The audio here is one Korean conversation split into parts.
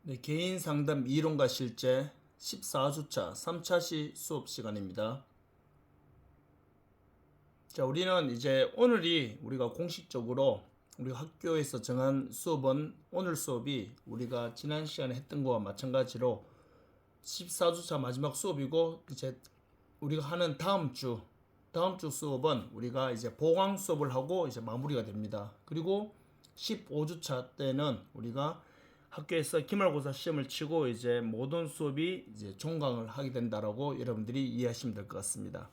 네, 개인 상담 이론과 실제 14주차 3차 시 수업 시간입니다. 자, 우리는 이제 오늘이 우리가 공식적으로 우리 학교에서 정한 수업은 오늘 수업이 우리가 지난 시간에 했던 거와 마찬가지로 14주차 마지막 수업이고, 이제 우리가 하는 다음 주 수업은 우리가 이제 보강 수업을 하고 이제 마무리가 됩니다. 그리고 15주차 때는 우리가 학교에서 기말고사 시험을 치고 이제 모든 수업이 이제 종강을 하게 된다라고 여러분들이 이해하시면 될 것 같습니다.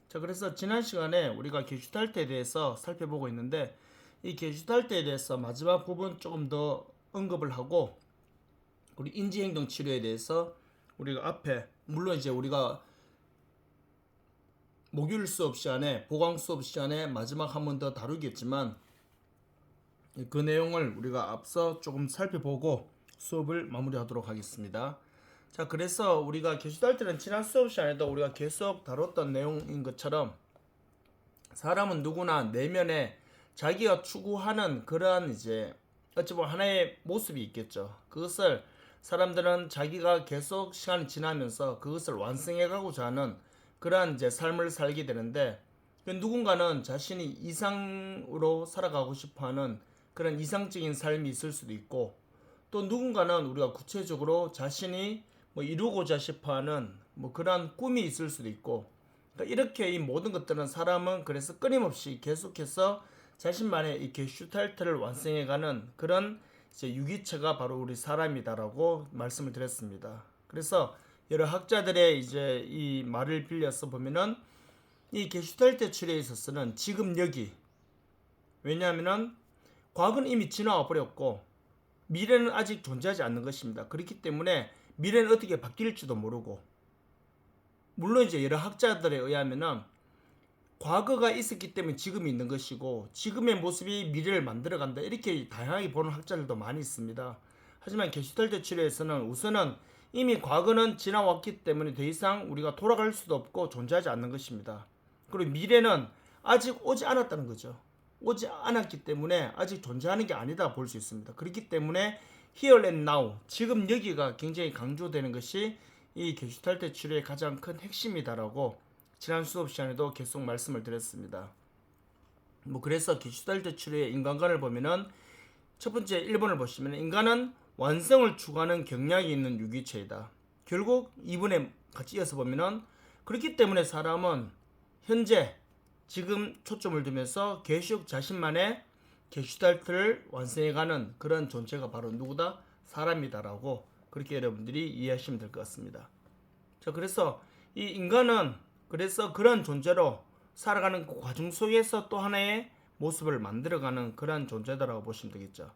자, 그래서 지난 시간에 우리가 게슈탈트에 대해서 살펴보고 있는데, 이 게슈탈트에 대해서 마지막 부분 조금 더 언급을 하고, 우리 인지행동 치료에 대해서 우리가 앞에 물론 이제 우리가 목요일 수업 시간에 보강 수업 시간에 마지막 한 번 더 다루겠지만, 그 내용을 우리가 앞서 조금 살펴보고 수업을 마무리하도록 하겠습니다. 자, 그래서 우리가 게슈탈트는 지난 수업 시간에도 우리가 계속 다뤘던 내용인 것처럼, 사람은 누구나 내면에 자기가 추구하는 그러한 이제 어찌 보면 하나의 모습이 있겠죠. 그것을 사람들은 자기가 계속 시간이 지나면서 그것을 완성해가고자 하는 그러한 이제 삶을 살게 되는데, 누군가는 자신이 이상으로 살아가고 싶어하는 그런 이상적인 삶이 있을 수도 있고, 또 누군가는 우리가 구체적으로 자신이 뭐 이루고자 싶어하는 뭐 그러한 꿈이 있을 수도 있고, 그러니까 이렇게 이 모든 것들은 사람은 그래서 끊임없이 계속해서 자신만의 이 게슈탈트를 완성해가는 그런 이제 유기체가 바로 우리 사람이다라고 말씀을 드렸습니다. 그래서 여러 학자들의 이제 이 말을 빌려서 보면은 이 게슈탈트 치료에 있어서는 지금 여기, 왜냐하면은 과거는 이미 지나와 버렸고 미래는 아직 존재하지 않는 것입니다. 그렇기 때문에 미래는 어떻게 바뀔지도 모르고, 물론 이제 여러 학자들에 의하면은 과거가 있었기 때문에 지금이 있는 것이고 지금의 모습이 미래를 만들어간다, 이렇게 다양하게 보는 학자들도 많이 있습니다. 하지만 게슈탈트 치료에서는 우선은 이미 과거는 지나왔기 때문에 더 이상 우리가 돌아갈 수도 없고 존재하지 않는 것입니다. 그리고 미래는 아직 오지 않았다는 거죠. 오지 않았기 때문에 아직 존재하는 게 아니다 볼 수 있습니다. 그렇기 때문에 here and now, 지금 여기가 굉장히 강조되는 것이 이 게슈탈트 치료의 가장 큰 핵심이다라고 지난 수업 시간에도 계속 말씀을 드렸습니다. 뭐 그래서 게슈탈트 치료의 인간관을 보면은 첫 번째 1번을 보시면, 인간은 완성을 추구하는 경향이 있는 유기체이다. 결국 2번에 같이 이어서 보면은, 그렇기 때문에 사람은 현재 지금 초점을 두면서 계속 자신만의 게슈탈트를 완성해가는 그런 존재가 바로 누구다? 사람이다라고 그렇게 여러분들이 이해하시면 될 것 같습니다. 자, 그래서 이 인간은 그래서 그런 존재로 살아가는 그 과정 속에서 또 하나의 모습을 만들어가는 그런 존재다라고 보시면 되겠죠.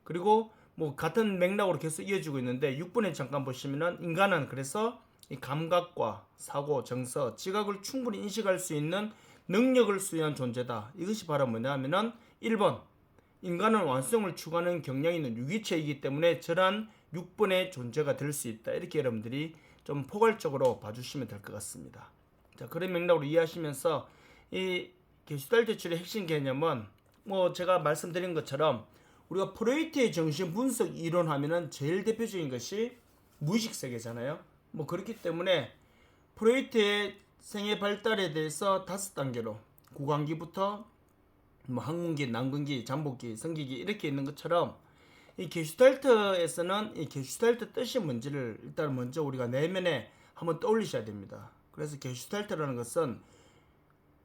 그리고 뭐 같은 맥락으로 계속 이어지고 있는데 6번에 잠깐 보시면은, 인간은 그래서 이 감각과 사고, 정서, 지각을 충분히 인식할 수 있는 능력을 수여한 존재다. 이것이 바로 뭐냐면은 1번, 인간은 완성을 추구하는 경향이 있는 유기체이기 때문에 저런 6번의 존재가 될 수 있다. 이렇게 여러분들이 좀 포괄적으로 봐주시면 될 것 같습니다. 자, 그런 맥락으로 이해하시면서 이 게슈탈트 치료의 핵심 개념은 뭐 제가 말씀드린 것처럼 우리가 프로이트의 정신 분석 이론 하면은 제일 대표적인 것이 무의식 세계잖아요. 뭐 그렇기 때문에 프로이트의 생애 발달에 대해서 5단계로 구강기부터 뭐 항문기, 난근기, 잠복기, 성기기 이렇게 있는 것처럼, 이 게슈탈트에서는 이 게슈탈트 뜻이 뭔지를 일단 먼저 우리가 내면에 한번 떠올리셔야 됩니다. 그래서 게슈탈트라는 것은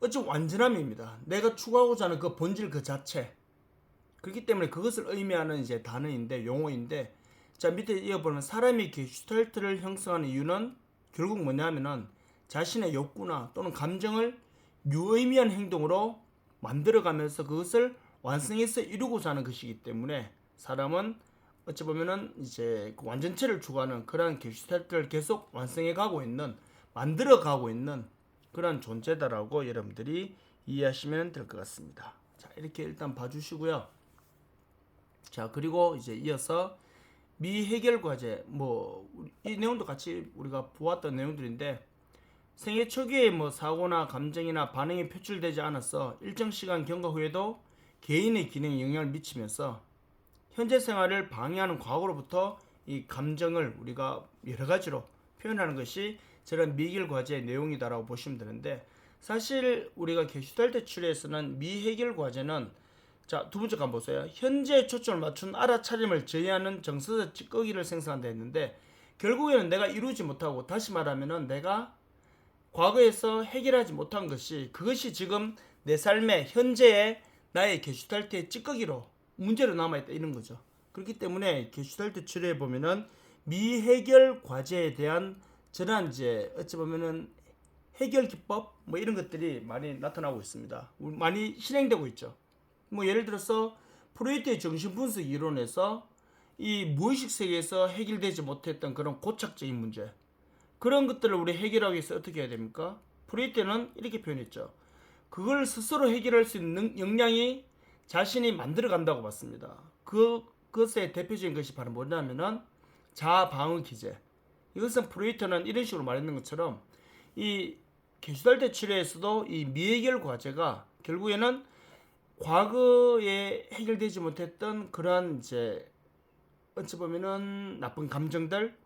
어찌 완전함입니다. 내가 추구하고자 하는 그 본질 그 자체. 그렇기 때문에 그것을 의미하는 이제 단어인데, 용어인데, 자, 밑에 이어보면 사람이 게슈탈트를 형성하는 이유는 결국 뭐냐면은 자신의 욕구나 또는 감정을 유의미한 행동으로 만들어가면서 그것을 완성해서 이루고자 하는 것이기 때문에 사람은 어찌 보면은 이제 그 완전체를 추구하는 그런 게슈탈트를 계속 완성해 가고 있는, 만들어 가고 있는 그런 존재다라고 여러분들이 이해하시면 될 것 같습니다. 자, 이렇게 일단 봐주시고요. 자, 그리고 이제 이어서 미해결 과제, 뭐 이 내용도 같이 우리가 보았던 내용들인데, 생애 초기에 뭐 사고나 감정이나 반응이 표출되지 않아서 일정 시간 경과 후에도 개인의 기능에 영향을 미치면서 현재 생활을 방해하는 과거로부터 이 감정을 우리가 여러 가지로 표현하는 것이 저런 미해결 과제의 내용이다라고 보시면 되는데, 사실 우리가 게슈탈트 치료에서는 미해결 과제는, 자, 두 번째 간 보세요. 현재에 초점을 맞춘 알아차림을 제의하는 정서적 찌꺼기를 생성한다 했는데, 결국에는 내가 이루지 못하고, 다시 말하면은 내가 과거에서 해결하지 못한 것이, 그것이 지금 내 삶의 현재의 나의 게슈탈트의 찌꺼기로 문제로 남아있다, 이런 거죠. 그렇기 때문에 게슈탈트 치료에 보면은 미해결 과제에 대한 저런 이제 어찌 보면은 해결 기법 뭐 이런 것들이 많이 나타나고 있습니다. 많이 실행되고 있죠. 뭐 예를 들어서 프로이트의 정신분석 이론에서 이 무의식 세계에서 해결되지 못했던 그런 고착적인 문제, 그런 것들을 우리 해결하기 위해서 어떻게 해야 됩니까? 프로이트는 이렇게 표현했죠. 그걸 스스로 해결할 수 있는 역량이 자신이 만들어 간다고 봤습니다. 그것의 대표적인 것이 바로 뭐냐면은 자아 방어 기제. 이것은 프로이트는 이런 식으로 말했는 것처럼 이 게슈탈트 치료에서도 이 미해결 과제가 결국에는 과거에 해결되지 못했던 그러한 이제 어찌 보면은 나쁜 감정들,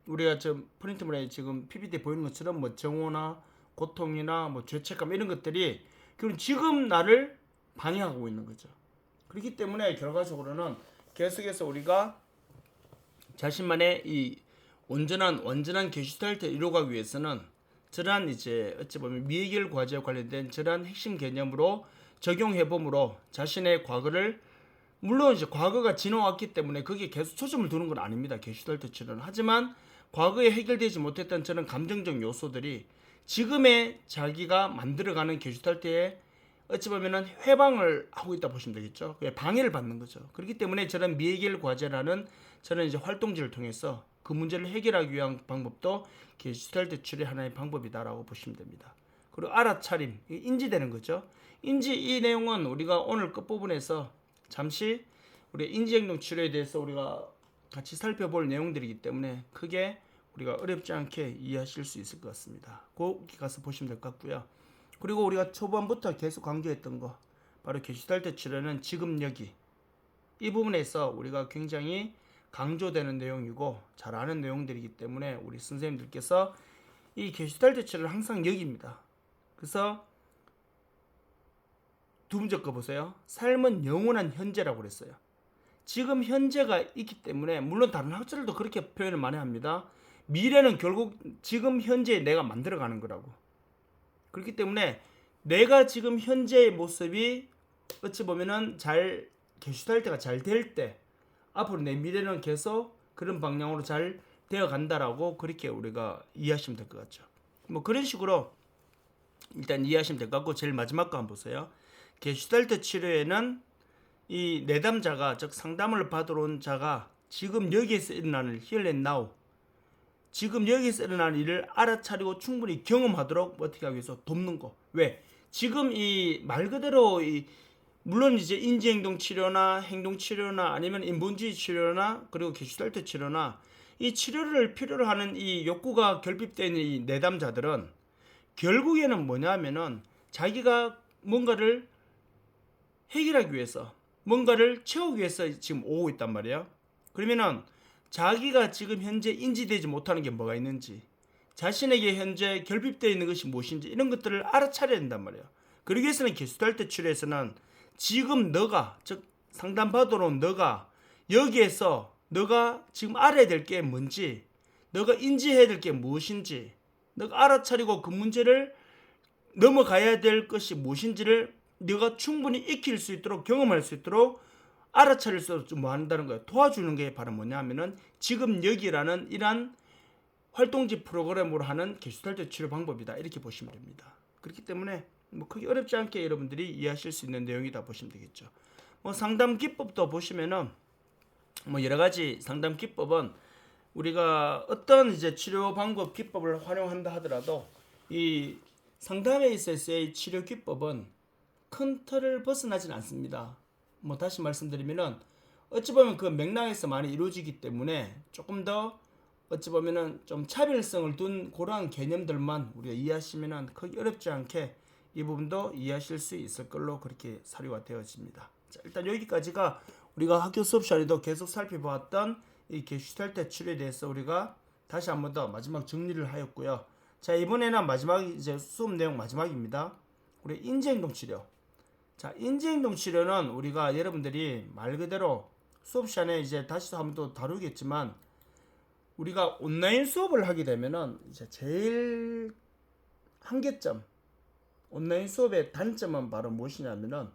우리가 지금 프린트물에 지금 PPT 보이는 것처럼 뭐 정오나 고통이나 뭐 죄책감 이런 것들이 그럼 지금 나를 방해하고 있는 거죠. 그렇기 때문에 결과적으로는 계속해서 우리가 자신만의 이 완전한 게슈탈트를 이루어가기 위해서는 저러한 이제 어찌 보면 미해결 과제와 관련된 저러한 핵심 개념으로 적용해봄으로 자신의 과거를, 물론 이제 과거가 지나왔기 때문에 거기에 계속 초점을 두는 건 아닙니다. 게슈탈트 치료는. 하지만 과거에 해결되지 못했던 저런 감정적 요소들이 지금의 자기가 만들어가는 게슈탈트에 어찌 보면은 해방을 하고 있다 보시면 되겠죠. 방해를 받는 거죠. 그렇기 때문에 저런 미해결 과제라는 저런 이제 활동지를 통해서 그 문제를 해결하기 위한 방법도 게슈탈트 치료의 하나의 방법이다라고 보시면 됩니다. 그리고 알아차림, 인지되는 거죠. 이 내용은 우리가 오늘 끝부분에서 잠시 우리 인지행동 치료에 대해서 우리가 같이 살펴볼 내용들이기 때문에 크게 우리가 어렵지 않게 이해하실 수 있을 것 같습니다. 거기 가서 보시면 될 것 같고요. 그리고 우리가 초반부터 계속 강조했던 거, 바로 게슈탈트 치료는 지금 여기, 이 부분에서 우리가 굉장히 강조되는 내용이고 잘 아는 내용들이기 때문에 우리 선생님들께서 이 게슈탈트 치료를 항상 여기입니다. 그래서 두 번째 거 보세요. 삶은 영원한 현재라고 그랬어요. 지금 현재가 있기 때문에, 물론 다른 학자들도 그렇게 표현을 많이 합니다. 미래는 결국 지금 현재에 내가 만들어가는 거라고. 그렇기 때문에 내가 지금 현재의 모습이 어찌 보면은 게슈탈트가 잘 될 때, 앞으로 내 미래는 계속 그런 방향으로 잘 되어 간다라고 그렇게 우리가 이해하시면 될 것 같죠. 뭐 그런 식으로 일단 이해하시면 될 것 같고, 제일 마지막 거 한번 보세요. 게슈탈트 치료에는 이 내담자가, 즉 상담을 받으러 온 자가 지금 여기에서 일어나는 here and now, 지금 여기서 일어나는 일을 알아차리고 충분히 경험하도록 어떻게 하기 위해서 돕는 거. 왜? 지금 이 말 그대로 물론 이제 인지행동 치료나 행동 치료나 아니면 인본주의 치료나 그리고 게슈탈트 치료나 이 치료를 필요로 하는 이 욕구가 결핍된 이 내담자들은 결국에는 뭐냐면은 자기가 뭔가를 해결하기 위해서, 뭔가를 채우기 위해서 지금 오고 있단 말이에요. 그러면은 자기가 지금 현재 인지되지 못하는 게 뭐가 있는지, 자신에게 현재 결핍되어 있는 것이 무엇인지, 이런 것들을 알아차려야 된단 말이에요. 그러기 위해서는 게슈탈트 치료에서는 지금 너가, 즉 상담받으러 온 너가 여기에서 너가 지금 알아야 될 게 뭔지, 너가 인지해야 될 게 무엇인지, 너가 알아차리고 그 문제를 넘어가야 될 것이 무엇인지를 너가 충분히 익힐 수 있도록, 경험할 수 있도록 알아차릴 수 있도록 뭐 한다는 거예요. 도와주는 게 바로 뭐냐 하면은 지금 여기라는 이러한 활동지 프로그램으로 하는 게슈탈트 치료 방법이다, 이렇게 보시면 됩니다. 그렇기 때문에 뭐 크게 어렵지 않게 여러분들이 이해하실 수 있는 내용이다 보시면 되겠죠. 뭐 상담 기법도 보시면은 뭐 여러 가지 상담 기법은 우리가 어떤 이제 치료 방법 기법을 활용한다 하더라도 이 상담에 있어서의 치료 기법은 큰 틀을 벗어나진 않습니다. 뭐 다시 말씀드리면은 어찌 보면 그 맥락에서 많이 이루어지기 때문에 조금 더 어찌 보면은 좀 차별성을 둔 그러한 개념들만 우리가 이해하시면은 크게 어렵지 않게 이 부분도 이해하실 수 있을 걸로 그렇게 사료가 되어집니다. 자, 일단 여기까지가 우리가 학교 수업 시간에도 계속 살펴보았던 이 게슈탈트 치료에 대해서 우리가 다시 한 번 더 마지막 정리를 하였고요. 자, 이번에는 마지막 이제 수업 내용 마지막입니다. 우리 인지행동 치료. 자, 인지행동 치료는 우리가 여러분들이 말 그대로 수업 시간에 이제 다시 한 번 또 다루겠지만 우리가 온라인 수업을 하게 되면은 이제 제일 한계점, 온라인 수업의 단점은 바로 무엇이냐면은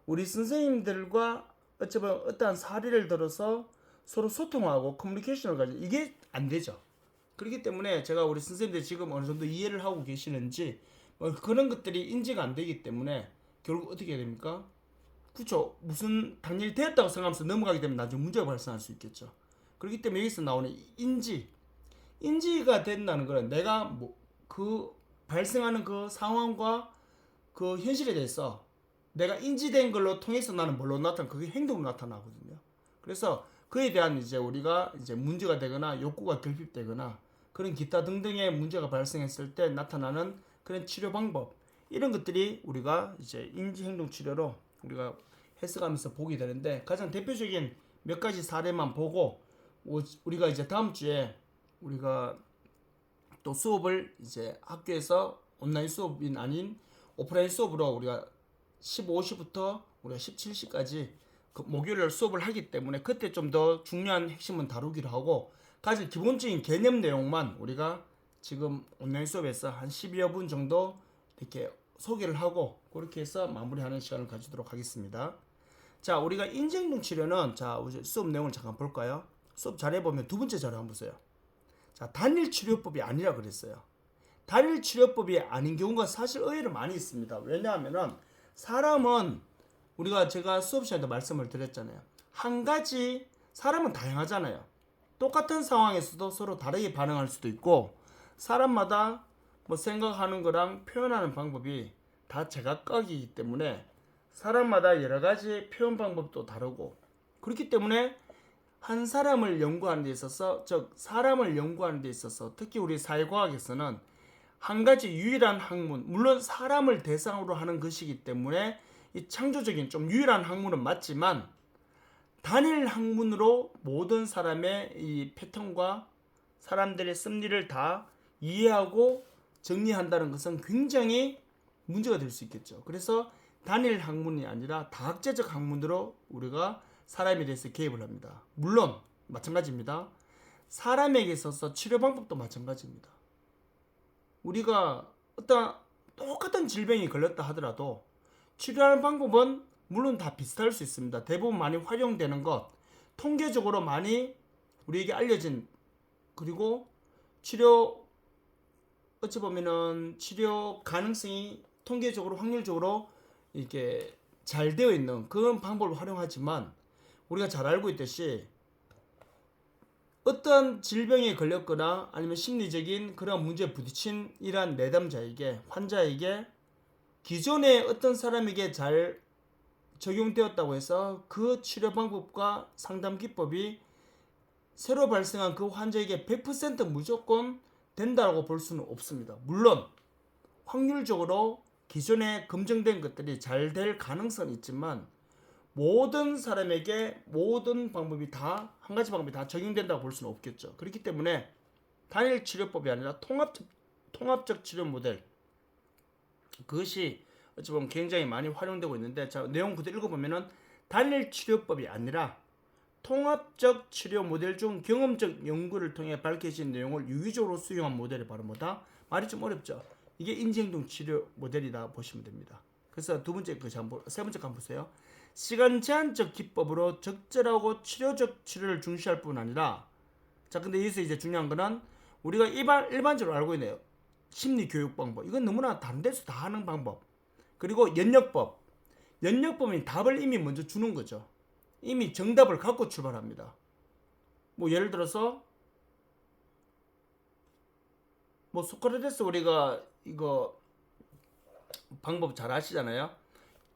우리 선생님들과 어쩌면 어떠한 사례를 들어서 서로 소통하고 커뮤니케이션을 가지고 이게 안 되죠. 그렇기 때문에 제가 우리 선생님들 지금 어느 정도 이해를 하고 계시는지 뭐 그런 것들이 인지가 안 되기 때문에 결국 어떻게 됩니까? 그렇죠. 무슨 당연히 되었다고 생각하면서 넘어가게 되면 나중에 문제가 발생할 수 있겠죠. 그렇기 때문에 여기서 나오는 인지가 된다는 거는 내가 뭐 그 발생하는 그 상황과 그 현실에 대해서 내가 인지된 걸로 통해서 나는 뭘로 나타나 그게 행동으로 나타나거든요. 그래서 그에 대한 이제 우리가 이제 문제가 되거나 욕구가 결핍되거나 그런 기타 등등의 문제가 발생했을 때 나타나는 그런 치료 방법 이런 것들이 우리가 이제 인지 행동 치료로 우리가 해석하면서 보게 되는데 가장 대표적인 몇 가지 사례만 보고 우리가 이제 다음 주에 우리가 또 수업을 이제 학교에서 온라인 수업이 아닌 오프라인 수업으로 우리가 15시부터 우리가 17시까지 그 목요일 수업을 하기 때문에 그때 좀 더 중요한 핵심은 다루기로 하고 가장 기본적인 개념 내용만 우리가 지금 온라인 수업에서 한 10여 분 정도 이렇게 소개를 하고 그렇게 해서 마무리하는 시간을 가지도록 하겠습니다. 자, 우리가 인지행동 치료는 자 수업 내용을 잠깐 볼까요? 수업 자료에 보면 두 번째 자료 한번 보세요. 자, 단일 치료법이 아니라 그랬어요. 단일 치료법이 아닌 경우가 사실 의외로 많이 있습니다. 왜냐하면은 사람은 우리가 제가 수업 시간에도 말씀을 드렸잖아요. 한 가지 사람은 다양하잖아요. 똑같은 상황에서도 서로 다르게 반응할 수도 있고 사람마다 뭐 생각하는 거랑 표현하는 방법이 다 제각각이기 때문에 사람마다 여러 가지 표현 방법도 다르고 그렇기 때문에 한 사람을 연구하는 데 있어서 즉 사람을 연구하는 데 있어서 특히 우리 사회과학에서는 한 가지 유일한 학문 물론 사람을 대상으로 하는 것이기 때문에 이 창조적인 좀 유일한 학문은 맞지만 단일 학문으로 모든 사람의 이 패턴과 사람들의 심리를 다 이해하고 정리한다는 것은 굉장히 문제가 될 수 있겠죠. 그래서 단일 학문이 아니라 다학제적 학문으로 우리가 사람에 대해서 개입을 합니다. 물론 마찬가지입니다. 사람에게 있어서 치료 방법도 마찬가지입니다. 우리가 어떤 똑같은 질병이 걸렸다 하더라도 치료하는 방법은 물론 다 비슷할 수 있습니다. 대부분 많이 활용되는 것, 통계적으로 많이 우리에게 알려진 그리고 치료 어찌 보면은 치료 가능성이 통계적으로 확률적으로 이렇게 잘 되어 있는 그런 방법을 활용하지만 우리가 잘 알고 있듯이 어떤 질병에 걸렸거나 아니면 심리적인 그런 문제에 부딪힌 이러한 내담자에게 환자에게 기존에 어떤 사람에게 잘 적용되었다고 해서 그 치료 방법과 상담 기법이 새로 발생한 그 환자에게 100% 무조건 된다고 볼 수는 없습니다. 물론 확률적으로 기존에 검증된 것들이 잘 될 가능성은 있지만 모든 사람에게 모든 방법이 다 한 가지 방법이 다 적용된다고 볼 수는 없겠죠. 그렇기 때문에 단일 치료법이 아니라 통합적 치료 모델 그것이 어찌 보면 굉장히 많이 활용되고 있는데 자 내용 그대로 읽어보면은 단일 치료법이 아니라 통합적 치료 모델 중 경험적 연구를 통해 밝혀진 내용을 유기적으로 수용한 모델이 바로 뭐다? 말이 좀 어렵죠. 이게 인지행동 치료 모델이다 보시면 됩니다. 그래서 세 번째 거 한번 보세요. 시간 제한적 기법으로 적절하고 치료적 치료를 중시할 뿐 아니라 자 근데 여기서 이제 중요한 거는 우리가 일반적으로 알고 있네요. 심리 교육 방법 이건 너무나 다른 데서 다 하는 방법 그리고 연역법은 답을 이미 먼저 주는 거죠. 이미 정답을 갖고 출발합니다. 뭐 예를 들어서 뭐 소크라테스 우리가 이거 방법 잘 아시잖아요.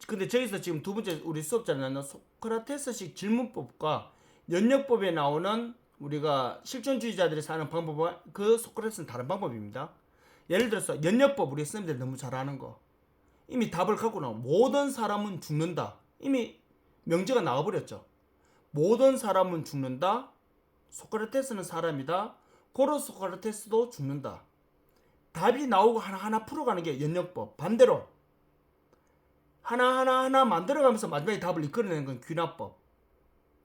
근데 저기서 지금 두 번째 우리 수업자는 소크라테스식 질문법과 연역법에 나오는 우리가 실존주의자들이 사는 방법과 그 소크라테스는 다른 방법입니다. 예를 들어서 연역법 우리 선생님들 너무 잘 아는 거 이미 답을 갖고 나온 모든 사람은 죽는다. 이미 명제가 나와버렸죠. 모든 사람은 죽는다. 소크라테스는 사람이다. 고로 소크라테스도 죽는다. 답이 나오고 하나하나 풀어가는 게 연역법. 반대로 하나하나 만들어가면서 마지막에 답을 이끌어내는 건 귀납법.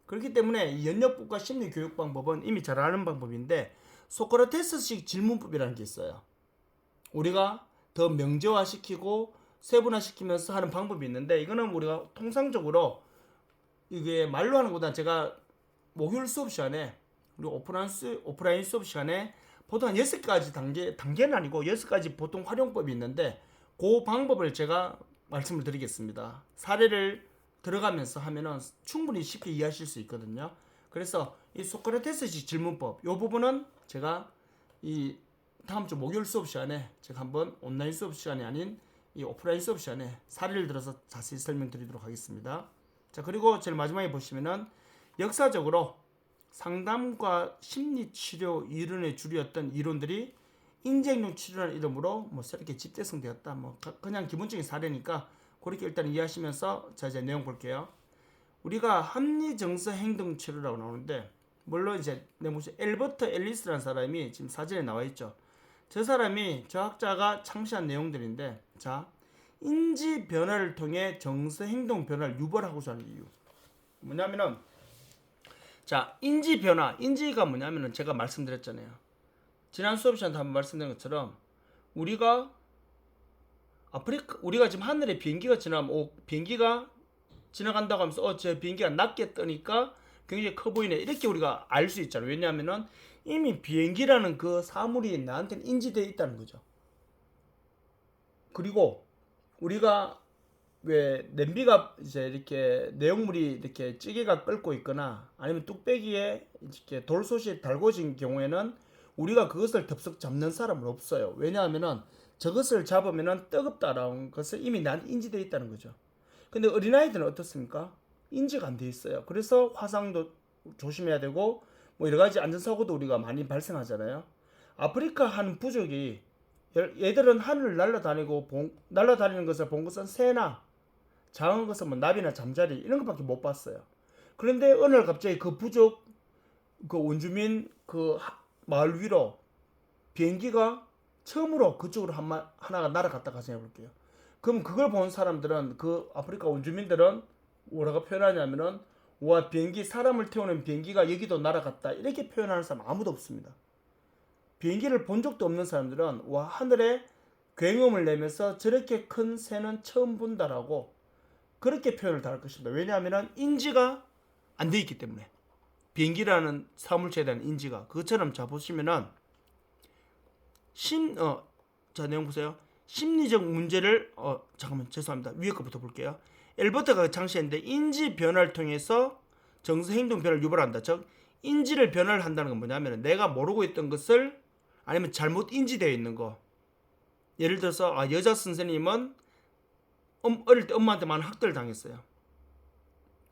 그렇기 때문에 이 연역법과 심리교육 방법은 이미 잘 아는 방법인데 소크라테스식 질문법이라는 게 있어요. 우리가 더 명제화시키고 세분화시키면서 하는 방법이 있는데 이거는 우리가 통상적으로 이게 말로 하는 것보다 제가 목요일 수업 시간에 우리 오프라인 수업 시간에 보통 한 6가지 단계는 아니고 6가지 보통 활용법이 있는데 그 방법을 제가 말씀을 드리겠습니다. 사례를 들어가면서 하면은 충분히 쉽게 이해하실 수 있거든요. 그래서 이 소크라테스식 질문법 이 부분은 제가 이 다음 주 목요일 수업 시간에 제가 한번 온라인 수업 시간이 아닌 이 오프라인 수업 시간에 사례를 들어서 자세히 설명드리도록 하겠습니다. 자, 그리고 제일 마지막에 보시면은 역사적으로 상담과 심리치료 이론의 주류였던 이론들이 인지행동 치료라는 이름으로 뭐 새롭게 집대성되었다. 뭐 그냥 기본적인 사례니까 그렇게 일단 이해하시면서 자 이제 내용 볼게요. 우리가 합리정서 행동 치료라고 나오는데 물론 이제 무슨 엘버트 앨리스라는 사람이 지금 사진에 나와 있죠. 저 사람이 저 학자가 창시한 내용들인데 자 인지 변화를 통해 정서 행동 변화를 유발하고자 하는 이유 뭐냐면은 자 인지 변화 인지가 뭐냐면은 제가 말씀드렸잖아요. 지난 수업 시간에 한번 말씀드린 것처럼 우리가 지금 하늘에 비행기가 지나면 비행기가 지나간다고 하면서 저 비행기가 낮게 뜨니까 굉장히 커 보이네 이렇게 우리가 알 수 있잖아요. 왜냐하면은 이미 비행기라는 그 사물이 나한테는 인지되어 있다는 거죠. 그리고 우리가 왜 냄비가 이제 이렇게 내용물이 이렇게 찌개가 끓고 있거나 아니면 뚝배기에 이렇게 돌솥이 달궈진 경우에는 우리가 그것을 덥석 잡는 사람은 없어요. 왜냐하면은 저것을 잡으면은 뜨겁다라는 것을 이미 나한테 인지되어 있다는 거죠. 근데 어린아이들은 어떻습니까? 인지가 안 돼 있어요. 그래서 화상도 조심해야 되고 뭐 여러 가지 안전사고도 우리가 많이 발생하잖아요. 아프리카 한 부족이 얘들은 하늘을 날아다니는 것을 본 것은 새나 작은 것은 뭐 나비나 잠자리 이런 것밖에 못 봤어요. 그런데 어느 날 갑자기 그 부족 그 원주민 그 마을 위로 비행기가 처음으로 그쪽으로 하나가 날아갔다 가정해 볼게요. 그럼 그걸 본 사람들은 그 아프리카 원주민들은 뭐라고 표현하냐면은 와 비행기 사람을 태우는 비행기가 여기도 날아갔다 이렇게 표현하는 사람 아무도 없습니다. 비행기를 본 적도 없는 사람들은 와 하늘에 굉음을 내면서 저렇게 큰 새는 처음 본다라고 그렇게 표현을 다 할 것입니다. 왜냐하면 인지가 안 돼 있기 때문에 비행기라는 사물체에 대한 인지가 그것처럼 자 보시면은 자 내용 보세요. 심리적 문제를 잠깐만 죄송합니다. 위에 거부터 볼게요. 엘버트가 창시했는데 인지 변화를 통해서 정서 행동 변화를 유발한다. 즉 인지를 변화를 한다는 건 뭐냐면 내가 모르고 있던 것을 아니면 잘못 인지되어 있는 거. 예를 들어서 여자 선생님은 어릴 때 엄마한테 많은 학대를 당했어요.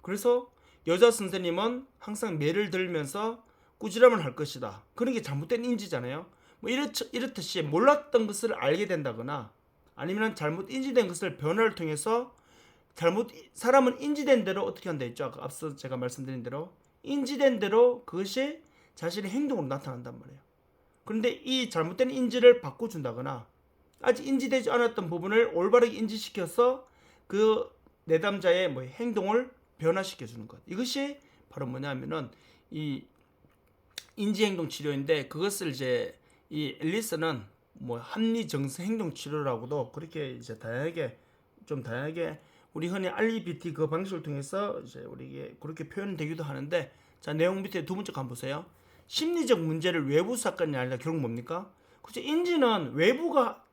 그래서 여자 선생님은 항상 매를 들면서 꾸지람을 할 것이다. 그런 게 잘못된 인지잖아요. 뭐 이렇듯이 몰랐던 것을 알게 된다거나 아니면 잘못 인지된 것을 변화를 통해서 사람은 인지된 대로 어떻게 한다 했죠. 아까 앞서 제가 말씀드린 대로 인지된 대로 그것이 자신의 행동으로 나타난단 말이에요. 그런데 이 잘못된 인지를 바꿔준다거나 아직 인지되지 않았던 부분을 올바르게 인지시켜서 그 내담자의 행동을 변화시켜주는 것. 이것이 바로 뭐냐면은 이 인지행동 치료인데 그것을 이제 이 앨리스는 합리정서 행동 치료라고도 그렇게 이제 다양하게 우리 흔히 REBT 그 방식을 통해서 이제 우리에게 그렇게 표현되기도 하는데 자 내용 밑에 두 번째 거 한번 보세요. 심리적 문제를 외부 사건이 아니라 결국 뭡니까? 그렇죠. 인지는 외부가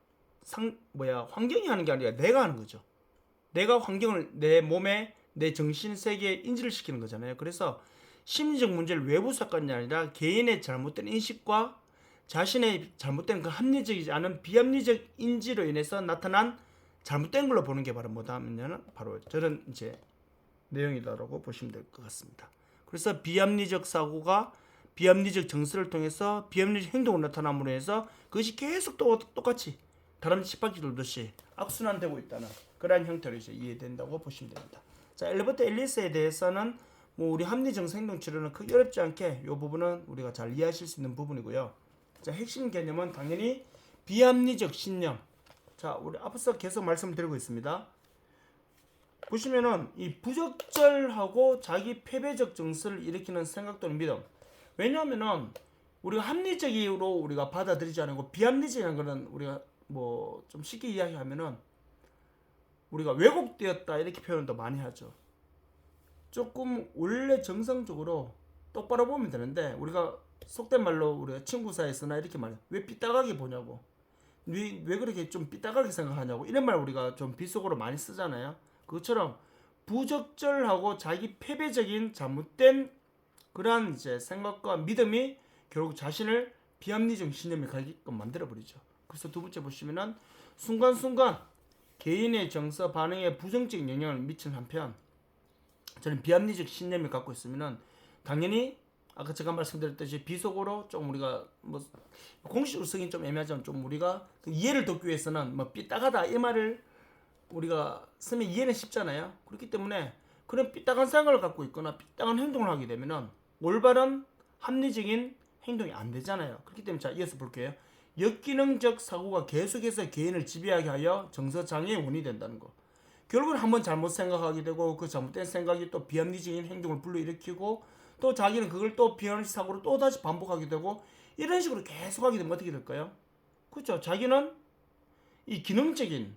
환경이 하는 게 아니라 내가 하는 거죠. 내가 환경을 내 몸에 내 정신 세계에 인지를 시키는 거잖아요. 그래서 심리적 문제를 외부 사건이 아니라 개인의 잘못된 인식과 자신의 잘못된 그 합리적이지 않은 비합리적 인지로 인해서 나타난 잘못된 걸로 보는 게 바로 뭐냐면 바로 저런 이제 내용이다라고 보시면 될 것 같습니다. 그래서 비합리적 사고가 비합리적 정서를 통해서 비합리적 행동으로 나타남으로 해서 그것이 계속 똑같이 다람쥐 쳇바퀴 돌듯이 악순환되고 있다는 그러한 형태로 이제 이해된다고 보시면 됩니다. 자, 엘버트 앨리스에 대해서는 뭐 우리 합리정서 행동치료는 크게 어렵지 않게 이 부분은 우리가 잘 이해하실 수 있는 부분이고요. 자, 핵심 개념은 당연히 비합리적 신념. 자, 우리 앞서 계속 말씀드리고 있습니다. 보시면은 이 부적절하고 자기 패배적 정서를 일으키는 생각 또는 믿음. 왜냐하면은 우리가 합리적으로 우리가 받아들이지 않고 비합리적인 거는 우리가 뭐 좀 쉽게 이야기하면은 우리가 왜곡되었다 이렇게 표현도 많이 하죠. 조금 원래 정상적으로 똑바로 보면 되는데 우리가 속된 말로 우리가 친구 사이에서나 이렇게 말해. 왜 삐딱하게 보냐고. 왜 그렇게 좀 삐딱하게 생각하냐고. 이런 말 우리가 좀 비속어로 많이 쓰잖아요. 그것처럼 부적절하고 자기 패배적인 잘못된 그러한 이제 생각과 믿음이 결국 자신을 비합리적 신념에 가게끔 만들어 버리죠. 그래서 두 번째 보시면은 순간순간 개인의 정서 반응에 부정적인 영향을 미친 한편 저는 비합리적 신념을 갖고 있으면은 당연히 아까 제가 말씀드렸듯이 비속어로 좀 우리가 뭐 공식으로 쓰긴 좀 애매하지만 좀 우리가 이해를 돕기 위해서는 뭐 삐딱하다 이 말을 우리가 쓰면 이해는 쉽잖아요. 그렇기 때문에 그런 삐딱한 생각을 갖고 있거나 삐딱한 행동을 하게 되면은 올바른 합리적인 행동이 안 되잖아요. 그렇기 때문에 자 이어서 볼게요. 역기능적 사고가 계속해서 개인을 지배하게 하여 정서장애의 원인이 된다는 거. 결국은 한번 잘못 생각하게 되고 그 잘못된 생각이 또 비합리적인 행동을 불러일으키고 또 자기는 그걸 또 비합리적 사고로 또 다시 반복하게 되고 이런 식으로 계속하게 되면 어떻게 될까요? 그렇죠. 자기는 이 기능적인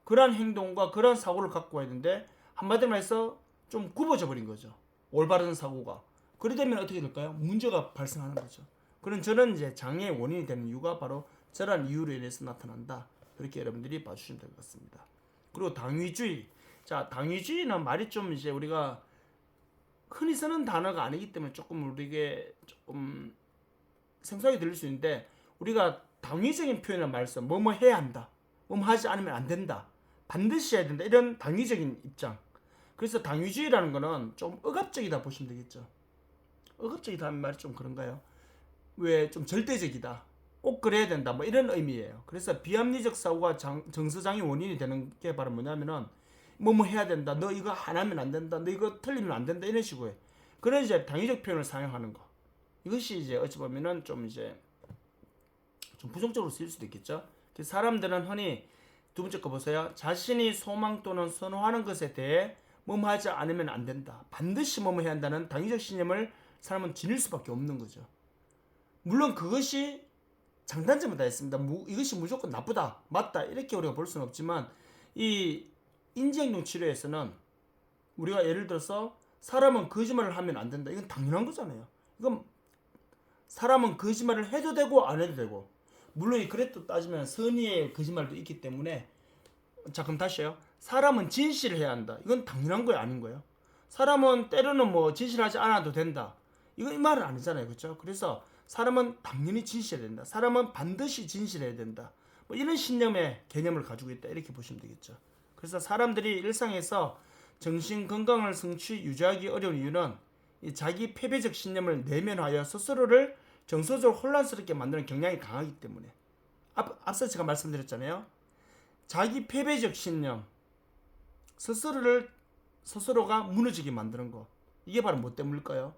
그러한 행동과 그러한 사고를 갖고 와야 되는데 한마디로 말해서 좀 굽어져 버린 거죠. 올바른 사고가. 그래 되면 어떻게 될까요? 문제가 발생하는 거죠. 그런 저런 이제 장애의 원인이 되는 이유가 바로 저러한 이유로 인해서 나타난다. 그렇게 여러분들이 봐주시면 될 것 같습니다. 그리고 당위주의. 자, 당위주의는 말이 좀 이제 우리가 흔히 쓰는 단어가 아니기 때문에 조금 우리에게 조금 생소하게 들릴 수 있는데 우리가 당위적인 표현을 말해서 뭐뭐 해야 한다. 뭐뭐 하지 않으면 안 된다. 반드시 해야 된다. 이런 당위적인 입장. 그래서 당위주의라는 거는 좀 억압적이다 보시면 되겠죠. 억압적이다 하는 말이 좀 그런가요? 왜 좀 절대적이다. 꼭 그래야 된다. 뭐 이런 의미예요. 그래서 비합리적 사고가 정서장애 원인이 되는 게 바로 뭐냐면은 뭐뭐 해야 된다. 너 이거 안 하면 안 된다. 너 이거 틀리면 안 된다. 이런 식으로 해. 그런 이제 당위적 표현을 사용하는 거. 이것이 이제 어찌 보면은 좀 이제 좀 부정적으로 쓰일 수도 있겠죠. 그래서 사람들은 흔히 두 번째 거 보세요. 자신이 소망 또는 선호하는 것에 대해 뭐뭐 하지 않으면 안 된다. 반드시 뭐뭐 해야 한다는 당위적 신념을 사람은 지닐 수밖에 없는 거죠. 물론 그것이 장단점은 다 있습니다. 이것이 무조건 나쁘다, 맞다 이렇게 우리가 볼 수는 없지만 이 인지행동 치료에서는 우리가 예를 들어서 사람은 거짓말을 하면 안 된다. 이건 당연한 거잖아요. 이건 사람은 거짓말을 해도 되고 안 해도 되고 물론 그랬도 따지면 선의의 거짓말도 있기 때문에 자 그럼 다시요. 사람은 진실을 해야 한다. 이건 당연한 거예요, 아닌 거예요? 사람은 때로는 뭐 진실하지 않아도 된다. 이건 이 말은 아니잖아요, 그렇죠? 그래서 사람은 당연히 진실해야 된다. 사람은 반드시 진실해야 된다. 뭐 이런 신념의 개념을 가지고 있다 이렇게 보시면 되겠죠. 그래서 사람들이 일상에서 정신 건강을 성취 유지하기 어려운 이유는 이 자기 패배적 신념을 내면하여 스스로를 정서적으로 혼란스럽게 만드는 경향이 강하기 때문에 앞서 제가 말씀드렸잖아요. 자기 패배적 신념 스스로가 무너지게 만드는 거 이게 바로 뭐 때문일까요?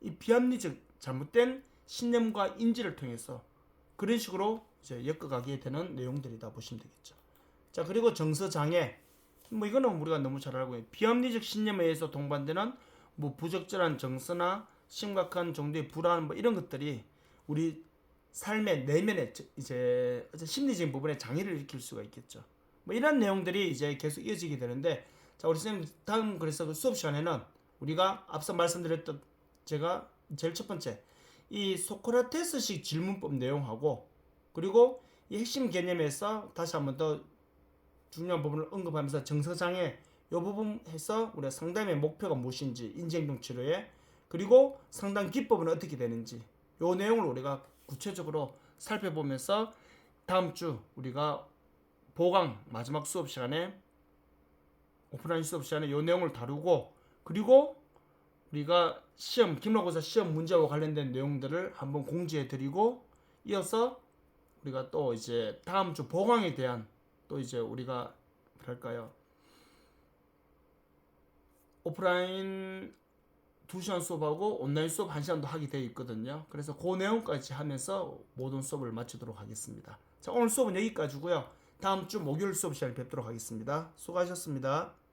이 비합리적 잘못된 신념과 인지를 통해서 그런 식으로 이제 엮어가게 되는 내용들이다 보시면 되겠죠. 자 그리고 정서장애 뭐 이거는 우리가 너무 잘 알고 있는 비합리적 신념에 의해서 동반되는 뭐 부적절한 정서나 심각한 정도의 불안 뭐 이런 것들이 우리 삶의 내면에 이제 심리적인 부분에 장애를 일으킬 수가 있겠죠. 뭐 이런 내용들이 이제 계속 이어지게 되는데 자 우리 선생님 다음 그래서 그 수업 시간에는 우리가 앞서 말씀드렸던 제가 제일 첫 번째 이 소크라테스식 질문법 내용하고 그리고 이 핵심 개념에서 다시 한번 더 중요한 부분을 언급하면서 정서장애 이 부분 해서 우리가 상담의 목표가 무엇인지 인지행동 치료에 그리고 상담 기법은 어떻게 되는지 이 내용을 우리가 구체적으로 살펴보면서 다음 주 우리가 보강 마지막 수업 시간에 오프라인 수업 시간에 이 내용을 다루고 그리고 우리가 시험 기말고사 시험 문제와 관련된 내용들을 한번 공지해 드리고 이어서 우리가 또 이제 다음 주 보강에 대한 또 이제 우리가 뭐랄까요 오프라인 2시간 수업하고 온라인 수업 1시간도 하게 되어 있거든요. 그래서 그 내용까지 하면서 모든 수업을 마치도록 하겠습니다. 자, 오늘 수업은 여기까지고요. 다음 주 목요일 수업 시간에 뵙도록 하겠습니다. 수고하셨습니다.